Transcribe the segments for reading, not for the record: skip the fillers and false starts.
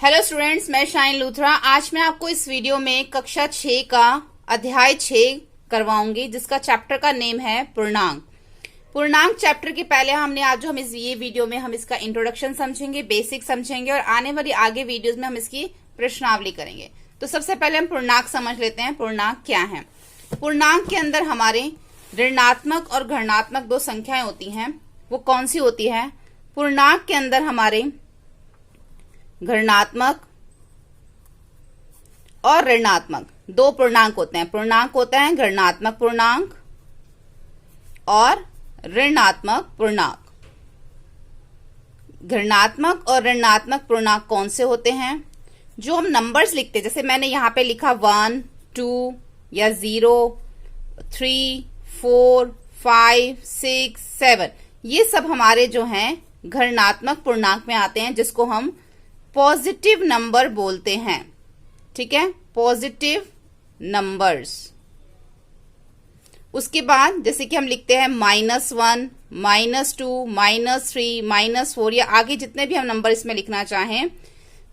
Hello students, मैं shine Luthra. आज मैं आपको इस वीडियो में कक्षा 6 का अध्याय 6 करवाऊंगी, जिसका चैप्टर का नेम है पूर्णांक। पूर्णांक चैप्टर के पहले हम इस ये वीडियो में हम इसका इंट्रोडक्शन समझेंगे, बेसिक समझेंगे और आने वाली आगे वीडियोस में हम इसकी प्रश्नावली करेंगे। तो सबसे पहले हम पूर्णांक समझ लेते हैं। पूर्णांक क्या है? पूर्णांक के अंदर हमारे ऋणात्मक और धनात्मक दो संख्याएं होती हैं। वो कौन सी होती है? पूर्णांक के अंदर हमारे धनात्मक और ऋणात्मक दो पूर्णांक होते हैं। पूर्णांक होता है धनात्मक पूर्णांक और ऋणात्मक पूर्णांक। धनात्मक और ऋणात्मक पूर्णांक कौन से होते हैं? जो हम नंबर्स लिखते हैं, जैसे मैंने यहां पे लिखा 1, 2 या 0, 3, 4, 5, 6, 7, ये सब हमारे जो हैं धनात्मक पूर्णांक में आते हैं, जिसको हम पॉजिटिव नंबर बोलते हैं। ठीक है, पॉजिटिव नंबर्स। उसके बाद जैसे कि हम लिखते हैं -1, -2, -3, -4 या आगे जितने भी हम नंबर इसमें लिखना चाहें,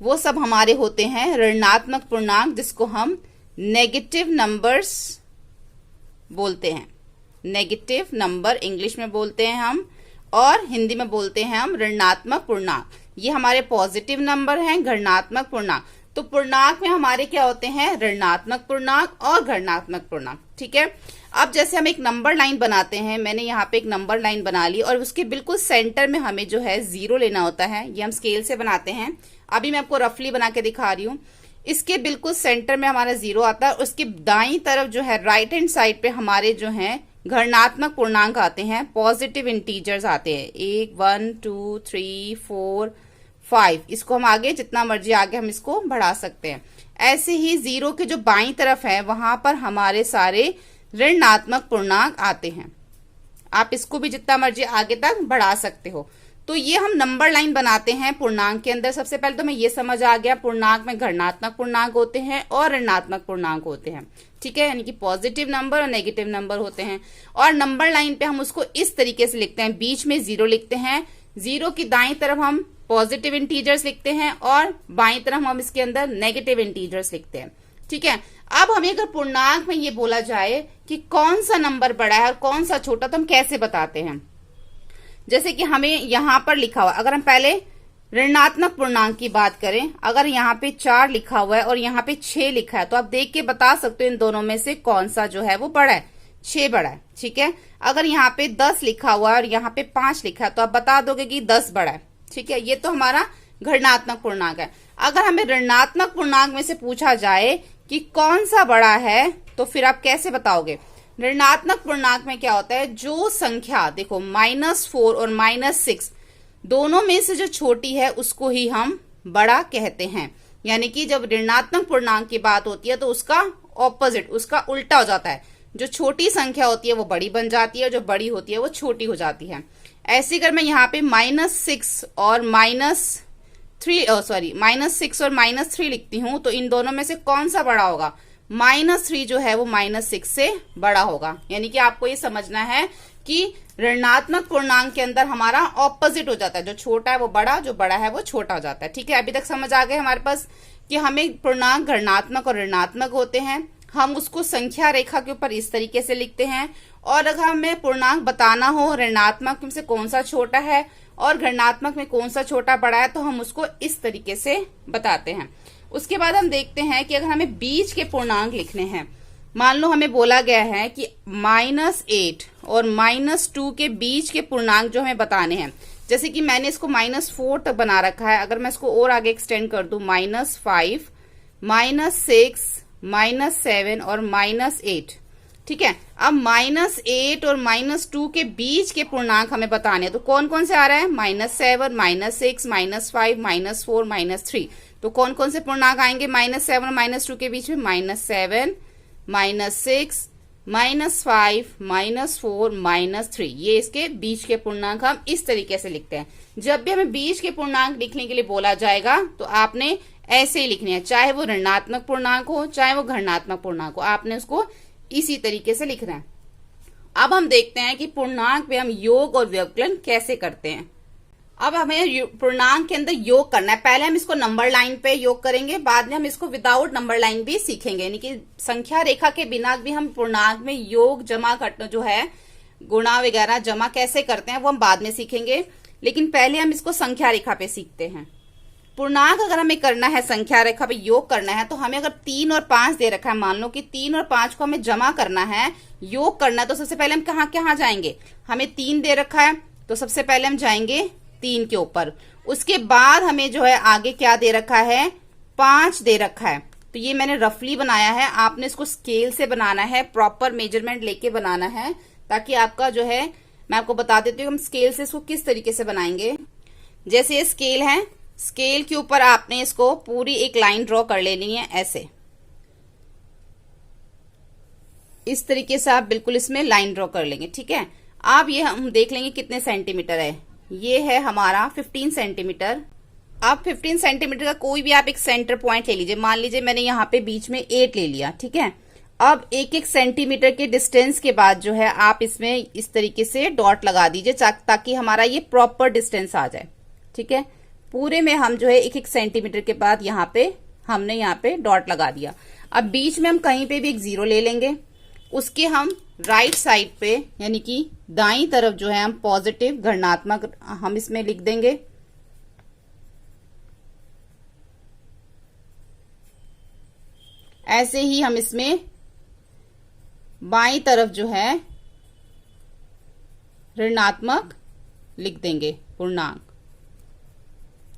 वो सब हमारे होते हैं ऋणात्मक पूर्णांक, जिसको हम नेगेटिव नंबर्स बोलते हैं। नेगेटिव नंबर इंग्लिश में बोलते हैं हम, और हिंदी में बोलते हैं हम ऋणात्मक पूर्णांक। ये हमारे पॉजिटिव नंबर हैं, धनात्मक पूर्णांक। तो पूर्णांक में हमारे क्या होते हैं? ऋणात्मक पूर्णांक और धनात्मक पूर्णांक। ठीक है, अब जैसे हम एक नंबर लाइन बनाते हैं, मैंने यहाँ पे एक नंबर लाइन बना ली और उसके बिल्कुल सेंटर में हमें जो है 0 लेना होता है। ये हम स्केल से बनाते हैं। अभी मैं आपको रफली बना के दिखा रही हूँ। इसके बिल्कुल सेंटर में हमारा 0 आता है। उसके दाईं तरफ जो है राइट हैंड साइड पे हमारे जो है धनात्मक पूर्णांक आते हैं, पॉजिटिव इंटीजर्स आते हैं। 1, 1, 2, 3, 4, 5। इसको हम आगे जितना मर्जी आगे हम इसको बढ़ा सकते हैं। ऐसे ही 0 के जो बाईं तरफ है वहां पर हमारे सारे ऋणात्मक पूर्णांक आते हैं। आप इसको भी जितना मर्जी आगे तक बढ़ा सकते हो। तो ये हम नंबर लाइन बनाते हैं पूर्णांक के अंदर। सबसे पहले तो मैं ये समझ आ गया, पूर्णांक में धनात्मक पूर्णांक होते हैं और ऋणात्मक पूर्णांक होते हैं। ठीक है, यानी कि पॉजिटिव नंबर और नेगेटिव नंबर होते हैं। और नंबर लाइन पे हम उसको इस तरीके से लिखते हैं, बीच में 0 लिखते हैं। 0 की दाईं तरफ हम पॉजिटिव इंटीजर्स लिखते हैं और बाईं तरफ हम इसके अंदर नेगेटिव इंटीजर्स लिखते हैं। ठीक है, अब हमें अगर पूर्णांक में ये बोला जाए कि कौन सा नंबर बड़ा है और कौन सा छोटा, तो हम कैसे बताते हैं? जैसे कि हमें यहां पर लिखा हुआ, अगर हम पहले ऋणात्मक पूर्णांक की बात करें, अगर यहाँ पे 4 लिखा हुआ है और यहाँ पे 6 लिखा है, तो आप देख के बता सकते हो इन दोनों में से कौन सा जो है वो बड़ा है। 6 बड़ा है। ठीक है, अगर यहाँ पे 10 लिखा हुआ है और यहाँ पे 5 लिखा है, तो आप बता दोगे कि 10 बड़ा है। ठीक है, ये तो हमारा धनात्मक पूर्णांक है। अगर हमें ऋणात्मक पूर्णांक में से पूछा जाए कि कौन सा बड़ा है, तो फिर आप कैसे बताओगे? ऋणात्मक पूर्णांक में क्या होता है? जो संख्या देखो -4 और -6 दोनों में से जो छोटी है उसको ही हम बड़ा कहते हैं। यानी कि जब ऋणात्मक पूर्णांक की बात होती है तो उसका ऑपोजिट, उसका उल्टा हो जाता है। जो छोटी संख्या होती है वो बड़ी बन जाती है, जो बड़ी होती है वो छोटी हो जाती है। ऐसे अगर मैं यहाँ पे -6 और -3 लिखती हूँ, तो इन दोनों में से कौन सा बड़ा होगा? -3 जो है वो -6 से बड़ा होगा। यानी कि आपको ये समझना है कि ऋणात्मक पूर्णांक के अंदर हमारा ऑपोजिट हो जाता है। जो छोटा है वो बड़ा, जो बड़ा है वो छोटा हो जाता है। ठीक है, अभी तक समझ आ गए हमारे पास कि हमें पूर्णांक धनात्मक और ऋणात्मक होते हैं। हम उसको संख्या रेखा के ऊपर इस तरीके से लिखते हैं। और अगर हमें पूर्णांक बताना हो ऋणात्मक में से कौन सा छोटा है और धनात्मक में कौन सा छोटा बड़ा है, तो हम उसको इस तरीके से बताते हैं। उसके बाद हम देखते हैं कि अगर हमें बीच के पूर्णांक लिखने हैं, मान लो हमें बोला गया है कि -8 और -2 के बीच के पूर्णांक जो हमें बताने हैं, जैसे कि मैंने इसको -4 तक बना रखा है। अगर मैं इसको और आगे एक्सटेंड कर दूं, -5, -6, -7 और -8। ठीक है, अब -8 और -2 के बीच के पूर्णांक हमें बताने हैं। तो कौन कौन से आ रहा है? -7, -6, -5, -4, -3। तो कौन कौन से पूर्णांक आएंगे -7 और -2 के बीच में? -7, -6, -5, -4, -3। ये इसके बीच के पूर्णांक हम इस तरीके से लिखते हैं। जब भी हमें बीच के पूर्णांक लिखने के लिए बोला जाएगा तो आपने ऐसे ही लिखने हैं, चाहे वो ऋणात्मक पूर्णांक हो चाहे वो धनात्मक पूर्णांक हो, आपने उसको इसी तरीके से लिखना है। अब हम देखते हैं कि पूर्णांक पे हम योग और व्यवकलन कैसे करते हैं। अब हमें पूर्णांक के अंदर योग करना है। पहले हम इसको नंबर लाइन पे योग करेंगे, बाद में हम इसको विदाउट नंबर लाइन भी सीखेंगे, यानी कि संख्या रेखा के बिना भी हम पूर्णांक में योग जमा करना जो है, गुणा वगैरह जमा कैसे करते हैं वो हम बाद में सीखेंगे, लेकिन पहले हम इसको संख्या रेखा पे सीखते हैं। पूर्णांक अगर हमें करना है, संख्या रेखा पे योग करना है, तो हमें अगर 3 और 5 दे रखा है, मान लो कि 3 और 5 को हमें जमा करना है, योग करना है, तो सबसे पहले हम कहाँ जाएंगे, हमें 3 दे रखा है तो सबसे पहले हम जाएंगे 3 के ऊपर। उसके बाद हमें जो है आगे क्या दे रखा है, 5 दे रखा है। तो ये मैंने रफली बनाया है, आपने इसको स्केल से बनाना है, प्रॉपर मेजरमेंट लेके बनाना है, ताकि आपका जो है, मैं आपको बता देती हूँ हम स्केल से इसको किस तरीके से बनाएंगे। जैसे ये स्केल है, स्केल के ऊपर आपने इसको पूरी एक लाइन ड्रॉ कर लेनी है, ऐसे इस तरीके से आप बिल्कुल इसमें लाइन ड्रॉ कर लेंगे। ठीक है, अब ये हम देख लेंगे कितने सेंटीमीटर है। ये है हमारा 15 सेंटीमीटर। अब 15 सेंटीमीटर का कोई भी आप एक सेंटर पॉइंट ले लीजिए, मान लीजिए मैंने यहाँ पे बीच में 8 ले लिया। ठीक है, अब एक एक सेंटीमीटर के डिस्टेंस के बाद जो है आप इसमें इस तरीके से डॉट लगा दीजिए, ताकि हमारा ये प्रॉपर डिस्टेंस आ जाए। ठीक है, पूरे में हम जो है एक एक सेंटीमीटर के बाद हमने यहाँ पे डॉट लगा दिया। अब बीच में हम कहीं पे भी एक 0 ले लेंगे, उसके हम राइट साइड पे यानी कि दाईं तरफ जो है हम पॉजिटिव धनात्मक हम इसमें लिख देंगे। ऐसे ही हम इसमें बाईं तरफ जो है ऋणात्मक लिख देंगे, पूर्णांक।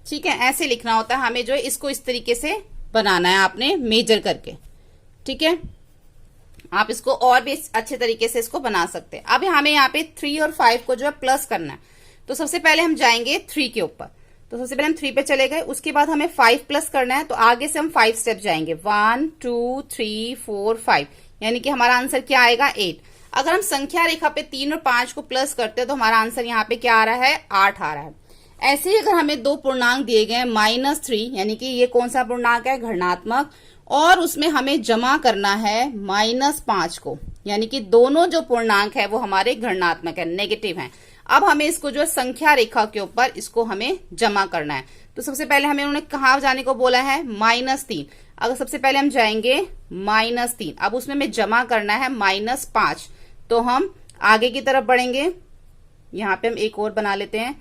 ठीक है, ऐसे लिखना होता है हमें, जो है इसको इस तरीके से बनाना है आपने मेजर करके। ठीक है, आप इसको और भी अच्छे तरीके से इसको बना सकते हैं। अब हमें यहाँ पे 3 और 5 को जो है प्लस करना है, तो सबसे पहले हम जाएंगे 3 के ऊपर। तो सबसे पहले हम 3 पे चले गए, उसके बाद हमें 5 प्लस करना है, तो आगे से हम 5 स्टेप जाएंगे, 1 2 3 4 5, यानी कि हमारा आंसर क्या आएगा, 8। अगर हम संख्या रेखा पे 3 और 5 को प्लस करते हैं तो हमारा आंसर यहाँ पे क्या आ रहा है, 8 आ रहा है। ऐसे ही अगर हमें 2 पूर्णांक दिए गए -3, यानी कि ये कौन सा पूर्णांक है, घनात्मक, और उसमें हमें जमा करना है -5 को, यानी कि दोनों जो पूर्णांक है वो हमारे घनात्मक है, नेगेटिव है। अब हमें इसको जो संख्या रेखा के ऊपर इसको हमें जमा करना है। तो सबसे पहले हमें उन्होंने कहाँ जाने को बोला है, -3। अगर सबसे पहले हम जाएंगे -3, अब उसमें हमें जमा करना है -5, तो हम आगे की तरफ बढ़ेंगे। यहाँ पे हम एक और बना लेते हैं।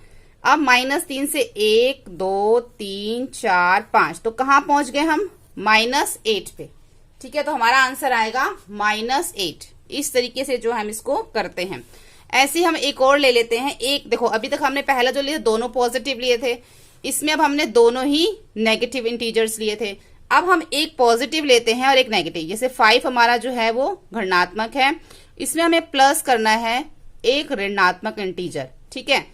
अब -3 से 1 2 3 4 5, तो कहाँ पहुंच गए हम, -8 पे। ठीक है, तो हमारा आंसर आएगा -8। इस तरीके से जो हम इसको करते हैं। ऐसे ही हम एक और ले लेते हैं। एक देखो, अभी तक हमने पहला जो लिया दोनों पॉजिटिव लिए थे, इसमें अब हमने दोनों ही नेगेटिव इंटीजर्स लिए थे। अब हम एक पॉजिटिव लेते हैं और एक नेगेटिव। जैसे 5 हमारा जो है वो ऋणात्मक है, इसमें हमें प्लस करना है एक ऋणात्मक इंटीजर। ठीक है,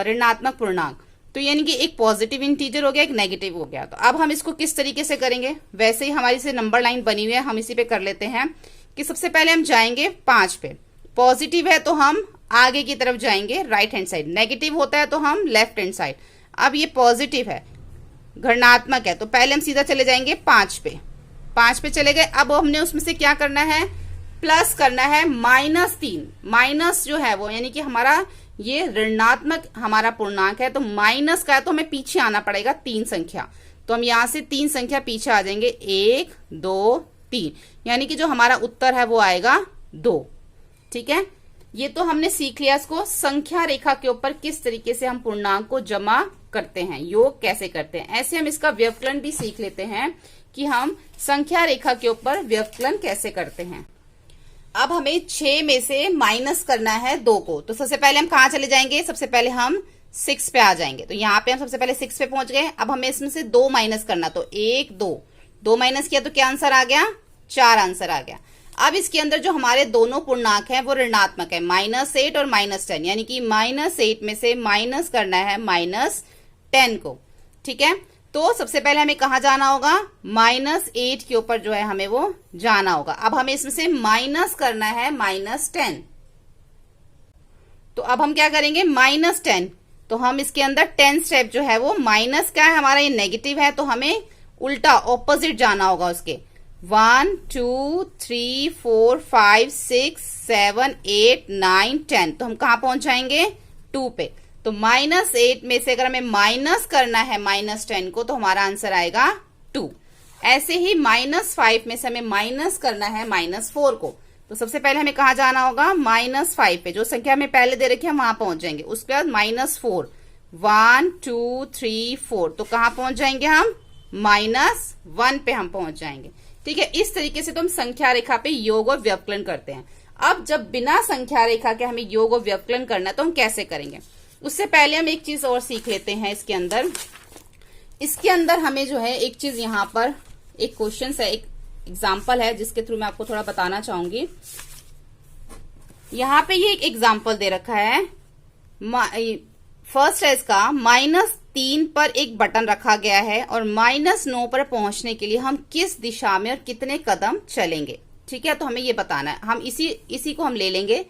ऋणात्मक पूर्णांक। तो यानी कि एक पॉजिटिव इंटीजर हो गया, एक नेगेटिव हो गया। तो अब हम इसको किस तरीके से करेंगे, वैसे ही हमारी से नंबर लाइन बनी हुई है, हम इसी पे कर लेते हैं कि सबसे पहले हम जाएंगे 5 पे। पॉजिटिव है तो हम आगे की तरफ जाएंगे राइट हैंड साइड, नेगेटिव होता है तो हम लेफ्ट हैंड साइड। अब ये पॉजिटिव है, घनात्मक है, तो पहले हम सीधा चले जाएंगे 5 पे। 5 पे चले गए, अब हमने उसमें से क्या करना है, प्लस करना है -3। माइनस जो है वो यानी कि हमारा ये ऋणात्मक हमारा पूर्णांक है, तो माइनस का है तो हमें पीछे आना पड़ेगा 3 संख्या। तो हम यहां से 3 संख्या पीछे आ जाएंगे, 1 2 3, यानी कि जो हमारा उत्तर है वो आएगा 2। ठीक है, ये तो हमने सीख लिया इसको संख्या रेखा के ऊपर किस तरीके से हम पूर्णांक को जमा करते हैं, योग कैसे करते हैं। ऐसे हम इसका व्यवकलन भी सीख लेते हैं कि हम संख्या रेखा के ऊपर व्यवकलन कैसे करते हैं। अब हमें 6 में से माइनस करना है 2 को, तो सबसे पहले हम कहाँ चले जाएंगे, सबसे पहले हम 6 पे आ जाएंगे। तो यहाँ पे हम सबसे पहले 6 पे पहुंच गए। अब हमें इसमें से 2 माइनस करना, तो 1 2 माइनस किया तो क्या आंसर आ गया, 4 आंसर आ गया। अब इसके अंदर जो हमारे दोनों पूर्णांक हैं वो ऋणात्मक है, -8 और -10, यानी कि -8 में से माइनस करना है -10 को। ठीक है, तो सबसे पहले हमें कहाँ जाना होगा, -8 के ऊपर जो है हमें वो जाना होगा। अब हमें इसमें से माइनस करना है -10, तो अब हम क्या करेंगे, -10, तो हम इसके अंदर 10 स्टेप जो है वो माइनस क्या है हमारा, ये नेगेटिव है, तो हमें उल्टा ऑपोजिट जाना होगा उसके। 1 2 3 4 5 6 7 8 9 10, तो हम कहाँ पहुंच जाएंगे, 2 पे। तो -8 में से अगर हमें माइनस करना है -10 को, तो हमारा आंसर आएगा 2। ऐसे ही -5 में से हमें माइनस करना है -4 को, तो सबसे पहले हमें कहा जाना होगा -5 पे, जो संख्या हमें पहले दे रखी है वहां पहुंच जाएंगे। उसके बाद -4, 1 2 3 4, तो कहां पहुंच जाएंगे हम? -1 पे हम पहुंच जाएंगे। ठीक है, इस तरीके से तो हम संख्या रेखा पे योग और व्यवकलन करते हैं। अब जब बिना संख्या रेखा के हमें योग और व्यवकलन करना है तो हम कैसे करेंगे? उससे पहले हम एक चीज और सीख लेते हैं। इसके अंदर हमें जो है एक चीज, यहाँ पर एक क्वेश्चन है, एक एग्जाम्पल है जिसके थ्रू मैं आपको थोड़ा बताना चाहूंगी। यहाँ पे ये एक एग्जाम्पल दे रखा है। फर्स्ट है इसका, -3 पर एक बटन रखा गया है और -9 पर पहुंचने के लिए हम किस दिशा में और कितने कदम चलेंगे। ठीक है, तो हमें ये बताना है। हम इसी को हम ले लेंगे।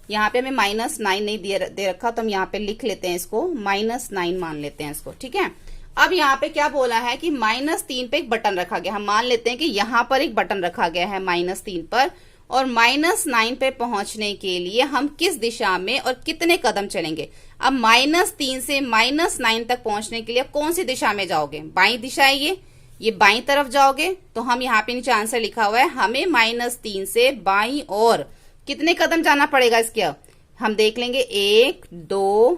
यहाँ पे हमें -9 नहीं दे रखा, तो हम यहाँ पे लिख लेते हैं इसको, -9 मान लेते हैं इसको। ठीक है, अब यहाँ पे क्या बोला है कि -3 पे एक बटन रखा गया। हम मान लेते हैं कि यहाँ पर एक बटन रखा गया है -3 पर, और -9 पे पहुंचने के लिए हम किस दिशा में और कितने कदम चलेंगे। अब -3 से -9 तक पहुंचने के लिए कौन सी दिशा में जाओगे? बाई दिशा है ये बाई तरफ जाओगे। तो हम यहाँ पे नीचे आंसर लिखा हुआ है, हमें -3 से बाई और कितने कदम जाना पड़ेगा इसके? अब हम देख लेंगे, 1 2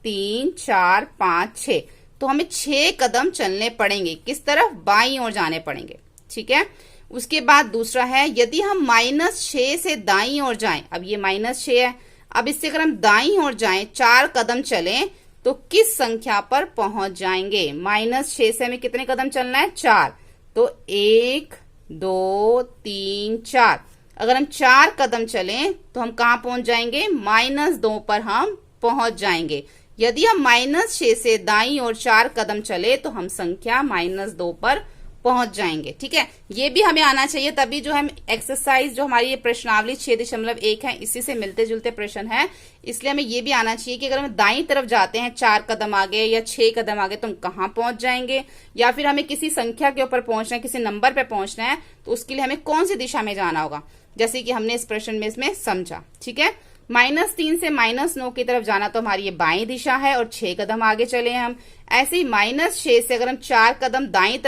3 4 5 6, तो हमें 6 कदम चलने पड़ेंगे। किस तरफ? बाईं ओर जाने पड़ेंगे। ठीक है, उसके बाद दूसरा है, यदि हम -6 से दाईं ओर जाएं, अब ये -6 है, अब इससे अगर हम दाईं ओर जाएं, 4 कदम चलें, तो किस संख्या पर पहुंच जाएंगे? -6 से हमें कितने कदम चलना है? 4, तो 1 2 3 4। अगर हम 4 कदम चलें तो हम कहां पहुंच जाएंगे? -2 पर हम पहुंच जाएंगे। यदि हम -6 से दाईं ओर 4 कदम चले तो हम संख्या -2 पर पहुंच जाएंगे। ठीक है, ये भी हमें आना चाहिए, तभी जो हम एक्सरसाइज, जो हमारी ये प्रश्नावली 6.1 है, इसी से मिलते जुलते प्रश्न है, इसलिए हमें ये भी आना चाहिए कि अगर हम दाईं तरफ जाते हैं 4 कदम आगे या 6 कदम आगे, तो हम कहाँ पहुंच जाएंगे, या फिर हमें किसी संख्या के ऊपर पहुंचना है, किसी नंबर पे पहुंचना है, तो उसके लिए हमें कौन सी दिशा में जाना होगा, जैसे कि हमने इस प्रश्न में इसमें समझा। ठीक है, -3 से -9 की तरफ जाना, तो हमारी ये बाईं दिशा है और 6 कदम आगे चले हैं हम। ऐसे ही -6 से अगर हम 4 कदम दाईं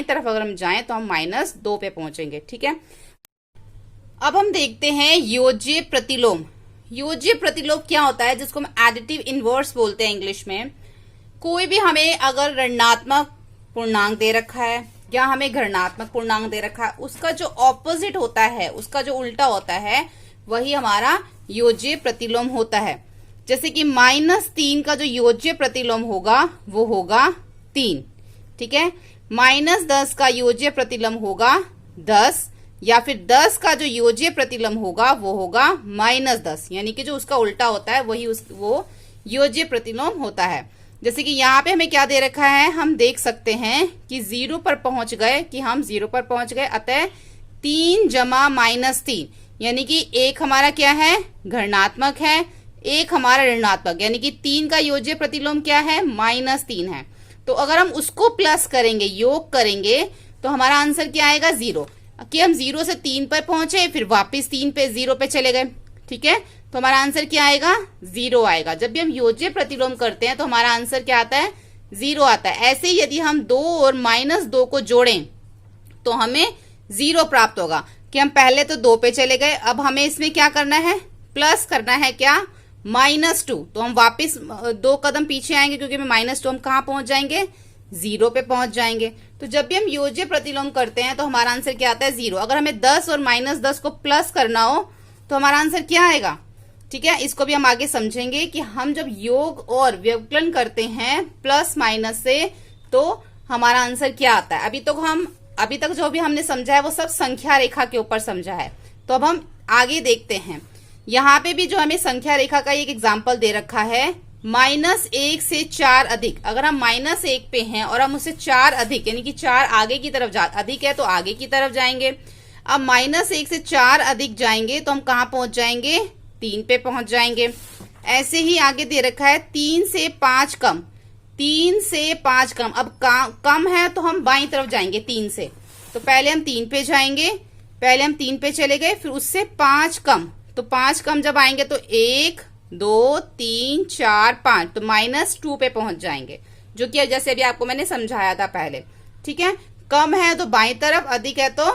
तरफ अगर हम जाएं तो हम -2 पे पहुंचेंगे। ठीक है, अब हम देखते हैं योज्य प्रतिलोम। योज्य प्रतिलोम क्या होता है, जिसको हम एडिटिव इनवर्स बोलते हैं इंग्लिश में। कोई भी हमें अगर ऋणात्मक पूर्णांक दे रखा है या हमें घटात्मक पूर्णांक दे रखा है, उसका जो ऑपोजिट होता है, उसका जो उल्टा होता है, वही हमारा योज्य प्रतिलोम होता है। जैसे कि -3 का जो योज्य प्रतिलोम होगा वो होगा 3। ठीक है, -10 का योज्य प्रतिलोम होगा 10, या फिर 10 का जो योज्य प्रतिलोम होगा वो होगा -10, यानी कि जो उसका उल्टा होता है वही वो योज्य प्रतिलोम होता है। जैसे कि यहाँ पे हमें क्या दे रखा है, हम देख सकते हैं कि 0 पर पहुंच गए, अतः 3 जमा -3, यानी कि एक हमारा क्या है? घटात्मक है, एक हमारा ऋणात्मक, यानी कि 3 का योज्य प्रतिलोम क्या है? -3 है। तो अगर हम उसको प्लस करेंगे, योग करेंगे, तो हमारा आंसर क्या आएगा? 0। कि हम 0 से 3 पर पहुंचे, फिर वापस 3 पे 0 पे चले गए। ठीक है, तो हमारा आंसर क्या आएगा? 0 आएगा। जब भी हम योज्य प्रतिलोम करते हैं तो हमारा आंसर क्या आता है? 0 आता है। ऐसे ही यदि हम 2 और -2 को जोड़ें तो हमें 0 प्राप्त होगा। कि हम पहले तो 2 पे चले गए, अब हमें इसमें क्या करना है? प्लस करना है क्या? -2। तो हम वापस 2 कदम पीछे आएंगे, क्योंकि -2 हम कहाँ पहुंच जाएंगे? 0 पे पहुंच जाएंगे। तो जब भी हम योज्य प्रतिलोम करते हैं तो हमारा आंसर क्या आता है? 0। अगर हमें 10 और -10 को प्लस करना हो तो हमारा आंसर क्या आएगा? ठीक है, इसको भी हम आगे समझेंगे कि हम जब योग और व्यवकलन करते हैं प्लस माइनस से, तो हमारा आंसर क्या आता है। अभी तक जो भी हमने समझा है वो सब संख्या रेखा के ऊपर समझा है। तो अब हम आगे देखते हैं। यहाँ पे भी जो हमें संख्या रेखा का एक एग्जाम्पल दे रखा है, -1 से 4 अधिक। अगर हम -1 पे हैं और हम उससे 4 अधिक, यानी कि 4 आगे की तरफ अधिक है तो आगे की तरफ जाएंगे। अब -1 से 4 अधिक जाएंगे तो हम कहाँ पहुंच जाएंगे? 3 पे पहुंच जाएंगे। ऐसे ही आगे दे रखा है 3 से 5 कम। 3 से 5 कम, अब कम है तो हम बाईं तरफ जाएंगे 3 से। तो पहले हम 3 पे जाएंगे, पहले हम 3 पे चले गए, फिर उससे 5 कम। तो 5 कम जब आएंगे तो 1 2 3 4 5, तो -2 पे पहुंच जाएंगे, जो कि जैसे अभी आपको मैंने समझाया था पहले। ठीक है, कम है तो बाईं तरफ, अधिक है तो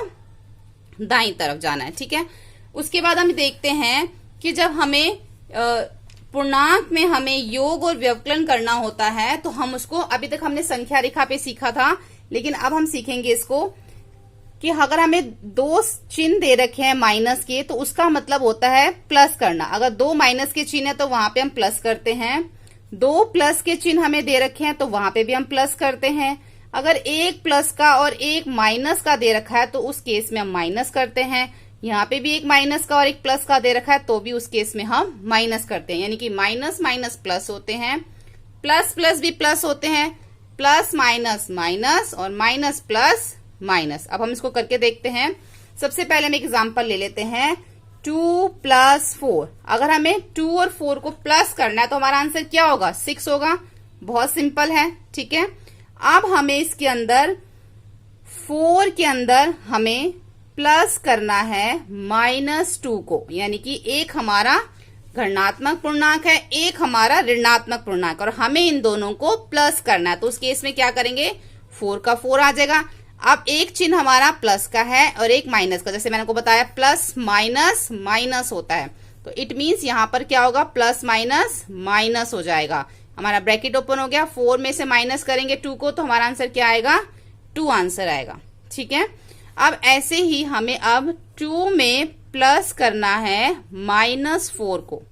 दाईं तरफ जाना है। ठीक है, उसके बाद हम देखते हैं कि जब हमें पूर्णांक में हमें योग और व्यवकलन करना होता है तो हम उसको, अभी तक हमने संख्या रेखा पे सीखा था, लेकिन अब हम सीखेंगे इसको कि अगर हमें 2 चिन्ह दे रखे हैं माइनस के, तो उसका मतलब होता है प्लस करना। अगर 2 माइनस के चिन्ह है तो वहां पे हम प्लस करते हैं, 2 प्लस के चिन्ह हमें दे रखे हैं तो वहां पे भी हम प्लस करते हैं। अगर 1 प्लस का और 1 माइनस का दे रखा है तो उस केस में हम माइनस करते हैं। यहाँ पे भी 1 माइनस का और 1 प्लस का दे रखा है तो भी उस केस में हम माइनस करते हैं, यानी कि माइनस माइनस प्लस होते हैं, प्लस प्लस भी प्लस होते हैं, प्लस माइनस माइनस और माइनस प्लस माइनस। अब हम इसको करके देखते हैं। सबसे पहले हम एक एग्जांपल ले लेते हैं, 2 + 4। अगर हमें 2 और 4 को प्लस करना है तो हमारा आंसर क्या होगा? 6 होगा। बहुत सिंपल है। ठीक है, अब हमें इसके अंदर 4 के अंदर हमें प्लस करना है -2 को, यानी कि एक हमारा धनात्मक पूर्णांक है, एक हमारा ऋणात्मक पूर्णांक, और हमें इन दोनों को प्लस करना है। तो उस केस में क्या करेंगे? 4 का 4 आ जाएगा। अब एक चिन्ह हमारा प्लस का है और एक माइनस का, जैसे मैंने आपको बताया प्लस माइनस माइनस होता है, तो इट मीन्स यहाँ पर क्या होगा? प्लस माइनस माइनस हो जाएगा। हमारा ब्रैकेट ओपन हो गया, 4 में से माइनस करेंगे 2 को, तो हमारा आंसर क्या आएगा? 2 आंसर आएगा। ठीक है, अब ऐसे ही हमें अब 2 में प्लस करना है -4 को।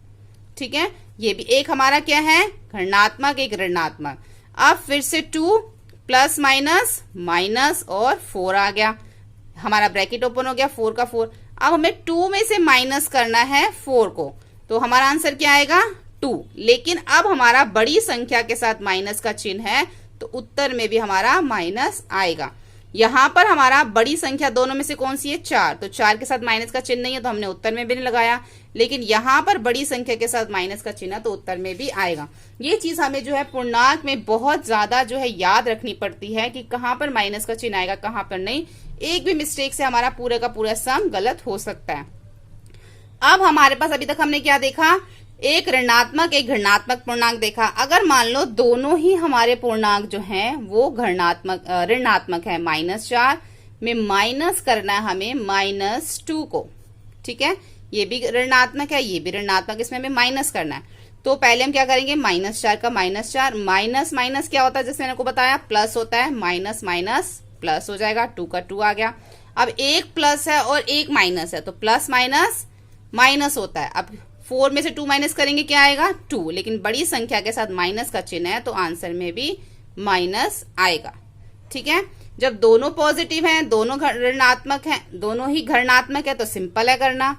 ठीक है, ये भी एक हमारा क्या है? धनात्मक, एक ऋणात्मक। अब फिर से 2 प्लस माइनस माइनस और 4 आ गया, हमारा ब्रैकेट ओपन हो गया, 4 का 4। अब हमें 2 में से माइनस करना है 4 को, तो हमारा आंसर क्या आएगा? 2। लेकिन अब हमारा बड़ी संख्या के साथ माइनस का चिन्ह है तो उत्तर में भी हमारा माइनस आएगा। यहां पर हमारा बड़ी संख्या दोनों में से कौन सी है? 4, तो 4 के साथ माइनस का चिन्ह नहीं है तो हमने उत्तर में भी नहीं लगाया, लेकिन यहां पर बड़ी संख्या के साथ माइनस का चिन्ह तो उत्तर में भी आएगा। ये चीज हमें जो है पूर्णांक में बहुत ज्यादा जो है याद रखनी पड़ती है कि कहां पर माइनस का चिन्ह आएगा, कहां पर नहीं। एक भी मिस्टेक से हमारा पूरा का पूरा सम गलत हो सकता है। अब हमारे पास अभी तक हमने क्या देखा? एक ऋणात्मक, एक धनात्मक पूर्णांक देखा। अगर मान लो दोनों ही हमारे पूर्णांक जो हैं वो ऋणात्मक है, -4 में माइनस करना है हमें -2 को। ठीक है, ये भी ऋणात्मक है, ये भी ऋणात्मक, इसमें हमें माइनस करना है। तो पहले हम क्या करेंगे? -4 का -4, माइनस माइनस क्या होता है? जैसे मैंने को बताया प्लस होता है, माइनस माइनस प्लस हो जाएगा, 2 का 2 आ गया। अब एक प्लस है और एक माइनस है तो प्लस माइनस माइनस होता है। अब 4 में से 2 माइनस करेंगे, क्या आएगा? 2, लेकिन बड़ी संख्या के साथ माइनस का चिन्ह है तो आंसर में भी माइनस आएगा। ठीक है, जब दोनों पॉजिटिव हैं, दोनों ऋणात्मक हैं, दोनों ही धनात्मक है तो सिंपल है करना।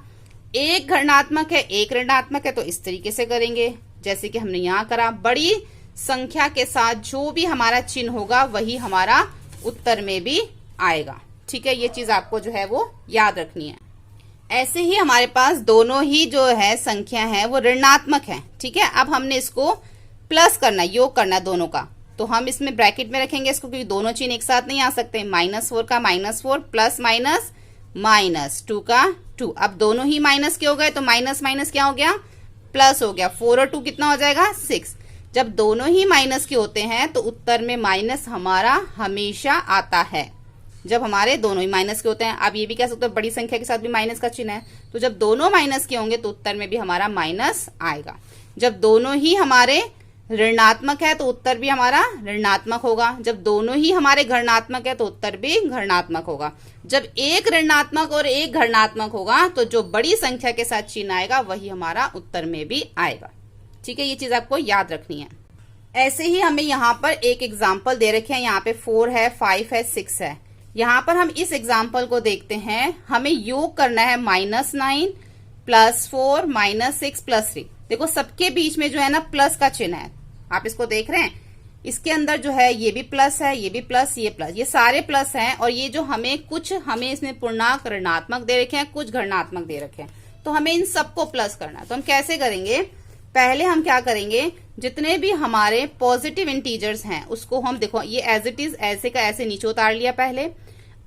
एक धनात्मक है, एक ऋणात्मक है तो इस तरीके से करेंगे जैसे कि हमने यहाँ करा। बड़ी संख्या के साथ जो भी हमारा चिन्ह होगा वही हमारा उत्तर में भी आएगा। ठीक है, ये चीज आपको जो है वो याद रखनी है। ऐसे ही हमारे पास दोनों ही जो है संख्या है वो ऋणात्मक है। ठीक है, अब हमने इसको प्लस करना, योग करना दोनों का, तो हम इसमें ब्रैकेट में रखेंगे इसको, क्योंकि दोनों चिन्ह एक साथ नहीं आ सकते। -4 का -4 प्लस माइनस -2 का 2। अब दोनों ही माइनस के हो गए तो माइनस माइनस क्या हो गया? प्लस हो गया। 4 और 2 कितना हो जाएगा? 6। जब दोनों ही माइनस के होते हैं तो उत्तर में माइनस हमारा हमेशा आता है, जब हमारे दोनों ही माइनस के होते हैं। आप ये भी कह सकते हो बड़ी संख्या के साथ भी माइनस का चिन्ह है, तो जब दोनों माइनस के होंगे तो उत्तर में भी हमारा माइनस आएगा। जब दोनों ही हमारे ऋणात्मक है तो उत्तर भी हमारा ऋणात्मक होगा। जब दोनों ही हमारे धनात्मक है तो उत्तर भी धनात्मक होगा। जब एक ऋणात्मक और एक धनात्मक होगा तो जो बड़ी संख्या के साथ चिन्ह आएगा वही हमारा उत्तर में भी आएगा। ठीक है, ये चीज आपको याद रखनी है। ऐसे ही हमें यहाँ पर एक एग्जाम्पल दे रखे हैं, यहाँ पे 4 है, 5 है, 6 है। यहाँ पर हम इस एग्जाम्पल को देखते हैं। हमें योग करना है -9 + 4 -6 + 3। देखो सबके बीच में जो है ना प्लस का चिन्ह है, आप इसको देख रहे हैं। इसके अंदर जो है ये भी प्लस है, ये भी प्लस, ये प्लस, ये सारे प्लस हैं। और ये जो हमें इसमें पूर्णांक ऋणात्मक दे रखे हैं, कुछ धनात्मक दे रखे हैं, तो हमें इन सबको प्लस करना है। तो हम कैसे करेंगे? पहले हम क्या करेंगे? जितने भी हमारे पॉजिटिव इंटीजर्स हैं उसको हम, देखो ये एज इट इज ऐसे का ऐसे नीचे उतार लिया पहले।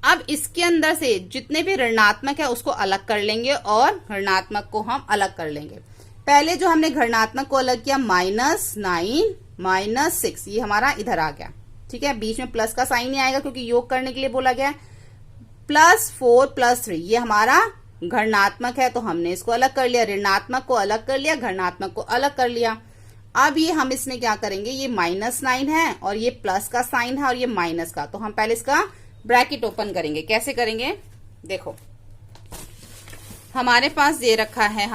अब इसके अंदर से जितने भी ऋणात्मक है उसको अलग कर लेंगे और ऋणात्मक को हम अलग कर लेंगे। पहले जो हमने घर्णात्मक को अलग किया -9 -6, ये हमारा इधर आ गया। ठीक है, बीच में प्लस का साइन नहीं आएगा क्योंकि योग करने के लिए बोला गया है। +4 +3 ये हमारा घर्णात्मक है तो हमने इसको अलग कर लिया, ऋणात्मक को अलग कर लिया, घर्णात्मक को अलग कर लिया। अब ये हम इसमें क्या करेंगे, ये -9 है और ये प्लस का साइन है और ये माइनस का, तो हम पहले इसका ब्रैकेट ओपन करेंगे। कैसे करेंगे, देखो हमारे पास दे रखा है,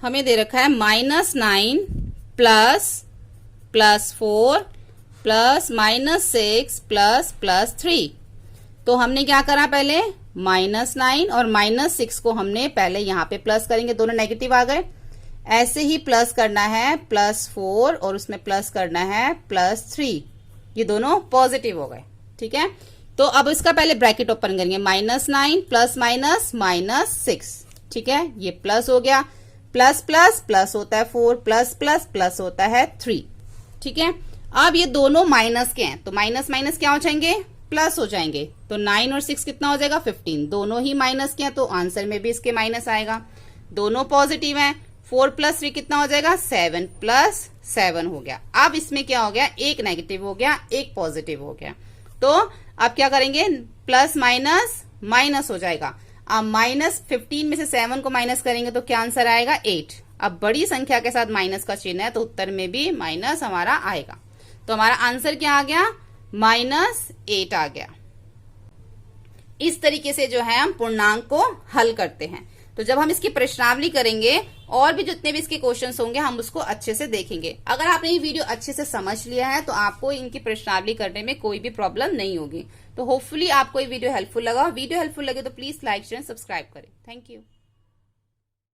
हमें दे रखा है -9 +4 +-6 ++3। तो हमने क्या करा, पहले -9 और -6 को हमने पहले यहां पे प्लस करेंगे, दोनों नेगेटिव आ गए। ऐसे ही प्लस करना है +4 और उसमें प्लस करना है +3, ये दोनों पॉजिटिव हो गए। ठीक है, तो अब इसका पहले ब्रैकेट ओपन करेंगे, -9 +-6। ठीक है, ये प्लस हो गया, प्लस प्लस प्लस होता है 4, प्लस प्लस प्लस होता है 3। ठीक है, अब ये दोनों माइनस के हैं तो माइनस माइनस क्या हो जाएंगे, प्लस हो जाएंगे। तो 9 और 6 कितना हो जाएगा, 15। दोनों ही माइनस के हैं तो आंसर में भी इसके माइनस आएगा। दोनों पॉजिटिव हैं, 4 + 3 कितना हो जाएगा, 7 + 7 हो गया। अब इसमें क्या हो गया, एक नेगेटिव हो गया, एक पॉजिटिव हो गया। तो अब क्या करेंगे, प्लस माइनस माइनस हो जाएगा। अब -15 में से 7 को माइनस करेंगे तो क्या आंसर आएगा, 8। अब बड़ी संख्या के साथ माइनस का चिन्ह है तो उत्तर में भी माइनस हमारा आएगा। तो हमारा आंसर क्या आ गया, -8 आ गया। इस तरीके से जो है हम पूर्णांक को हल करते हैं। तो जब हम इसकी प्रश्नावली करेंगे और भी जितने भी इसके क्वेश्चंस होंगे हम उसको अच्छे से देखेंगे। अगर आपने ये वीडियो अच्छे से समझ लिया है तो आपको इनकी प्रश्नावली करने में कोई भी प्रॉब्लम नहीं होगी। तो होपफुली आपको ये वीडियो हेल्पफुल लगा। वीडियो हेल्पफुल लगे तो प्लीज लाइक शेयर सब्सक्राइब करें। Thank you.